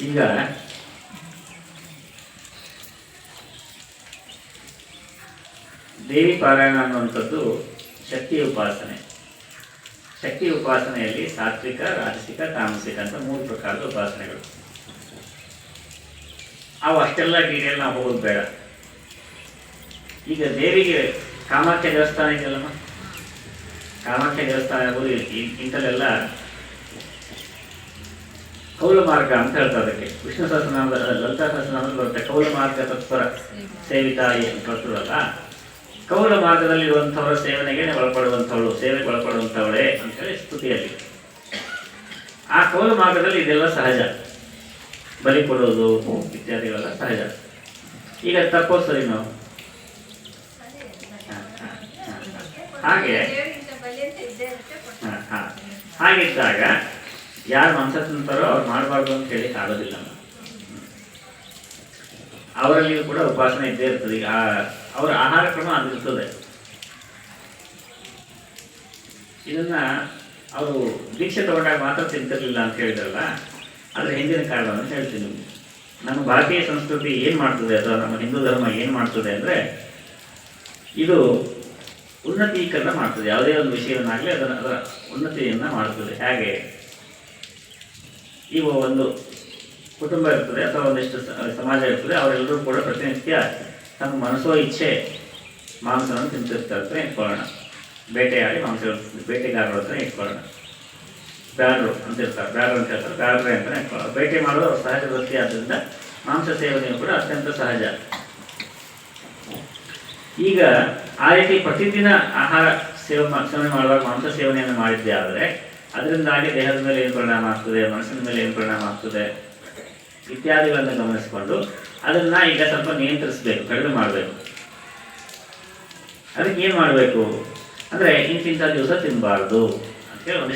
ಈಗ ದೇವಿ ಪಾರಾಯಣ ಅನ್ನುವಂಥದ್ದು ಶಕ್ತಿ ಉಪಾಸನೆ. ಶಕ್ತಿ ಉಪಾಸನೆಯಲ್ಲಿ ಸಾತ್ವಿಕ, ರಾಜಸಿಕ, ತಾಮಸಿಕ ಅಂತ 3 ಪ್ರಕಾರದ ಉಪಾಸನೆಗಳು. ಅವು ಅಷ್ಟೆಲ್ಲ ಡೀಟೇಲ್ ನಾವು ಹೋಗೋದು ಬೇಡ. ಈಗ ದೇವಿಗೆ ಕಾಮಾಖ್ಯ ದೇವಸ್ಥಾನ ಇದೆಯಲ್ಲಮ್ಮ, ಕಾಮಾಖ್ಯ ದೇವಸ್ಥಾನ ಆಗ್ಬೋದು, ಇಂಥಲ್ಲೆಲ್ಲ ಕೌಲ ಮಾರ್ಗ ಅಂತ ಹೇಳ್ತಾರೆ. ಅದಕ್ಕೆ ವಿಷ್ಣು ಸಹಸ್ರನಾಮದ, ಲಲಿತಾ ಸಹಸ್ರನಾಮದಲ್ಲಿ ಬರುತ್ತೆ ಕೌಲ ಮಾರ್ಗ ತತ್ಪರ ಸೇವಿತಾಯಿ ಅಂತ ಬರ್ತದಲ್ಲ. ಕೌಲ ಮಾರ್ಗದಲ್ಲಿರುವಂಥವರ ಸೇವನೆಗೆ ಒಳಪಡುವಂಥವಳು, ಸೇವೆಗೆ ಒಳಪಡುವಂಥವಳೇ ಅಂತೇಳಿ ಸ್ತುತಿಯಲ್ಲಿ. ಆ ಕೌಲ ಮಾರ್ಗದಲ್ಲಿ ಇದೆಲ್ಲ ಸಹಜ, ಬಲಿ ಕೊಡೋದು ಇತ್ಯಾದಿಗಳೆಲ್ಲ ಸಹಜ. ಈಗ ತಪ್ಪೋ ಸರಿ ನಾವು ಹಾಗೆ ಹಾಗಿದ್ದಾಗ ಯಾರು ಮಾಂಸ ತಿಂತಾರೋ ಅವ್ರು ಮಾಡಬಾರ್ದು ಅಂತ ಹೇಳಿ ಆಗೋದಿಲ್ಲ. ಅವರಲ್ಲಿಯೂ ಕೂಡ ಉಪಾಸನೆ ಇದ್ದೇ ಇರ್ತದೆ. ಈಗ ಅವರ ಆಹಾರ ಕ್ರಮ ಅದಿರ್ತದೆ. ಇದನ್ನ ಅವರು ದೀಕ್ಷೆ ತಗೊಂಡಾಗ ಮಾತ್ರ ತಿಂತಿರ್ಲಿಲ್ಲ ಅಂತ ಹೇಳಿದ್ರಲ್ಲ, ಅದ್ರ ಹಿಂದಿನ ಕಾರಣವನ್ನು ಹೇಳ್ತೀನಿ ನಿಮಗೆ. ನಮ್ಮ ಭಾರತೀಯ ಸಂಸ್ಕೃತಿ ಏನು ಮಾಡ್ತದೆ ಅಥವಾ ನಮ್ಮ ಹಿಂದೂ ಧರ್ಮ ಏನು ಮಾಡ್ತದೆ ಅಂದರೆ, ಇದು ಉನ್ನತೀಕರಣ ಮಾಡ್ತದೆ. ಯಾವುದೇ ಒಂದು ವಿಷಯವನ್ನಾಗಲಿ ಅದರ ಉನ್ನತಿಯನ್ನು ಮಾಡ್ತದೆ. ಹೇಗೆ ಈಗ ಒಂದು ಕುಟುಂಬ ಇರ್ತದೆ ಅಥವಾ ಒಂದಿಷ್ಟು ಸಮಾಜ ಇರ್ತದೆ, ಅವರೆಲ್ಲರೂ ಕೂಡ ಪ್ರತಿನಿತ್ಯ ತಮ್ಮ ಮನಸ್ಸೋ ಇಚ್ಛೆ ಮಾಂಸವನ್ನು ತಿಂತಿರ್ತಾರೆ ಅಂತ ಇಟ್ಕೊಳ್ಳೋಣ. ಬೇಟೆಯಾಡಿ ಮಾಂಸ ಬೇಟೆಗಾರರ ಹತ್ರ ಇಟ್ಕೊಳ್ಳೋಣ. ಬ್ಯಾಡ್ರು ಅಂತ ಇರ್ತಾರೆ, ಬ್ಯಾಡ್ರು ಅಂತ ಹೇಳ್ತಾರೆ, ಬ್ಯಾಡ್ರೆ ಅಂತಲೇ ಇಟ್ಕೊಳ್ಳೋಣ. ಬೇಟೆ ಮಾಡೋದು ಅವ್ರ ಸಹಜ ವೃತ್ತಿ. ಆದ್ದರಿಂದ ಮಾಂಸ ಸೇವನೆಯು ಕೂಡ ಅತ್ಯಂತ ಸಹಜ. ಈಗ ಆ ರೀತಿ ಪ್ರತಿದಿನ ಆಹಾರ ಸೇವನೆ ಮಾಡುವಾಗ ಮಾಂಸ ಸೇವನೆಯನ್ನು ಮಾಡಿದ್ದೆ ಆದರೆ ಅದರಿಂದಾಗಿ ದೇಹದ ಮೇಲೆ ಏನು ಪರಿಣಾಮ ಆಗ್ತದೆ, ಮನಸ್ಸಿನ ಮೇಲೆ ಏನು ಪರಿಣಾಮ ಆಗ್ತದೆ ಇತ್ಯಾದಿಗಳನ್ನು ಗಮನಿಸಿಕೊಂಡು ಅದನ್ನು ಈಗ ಸ್ವಲ್ಪ ನಿಯಂತ್ರಿಸಬೇಕು, ಕಡಿಮೆ ಮಾಡಬೇಕು. ಅದಕ್ಕೆ ಏನು ಮಾಡಬೇಕು ಅಂದರೆ ಇಂತಿಂಥ ದಿವಸ ತಿನ್ನಬಾರ್ದು ಅಂತೇಳಿ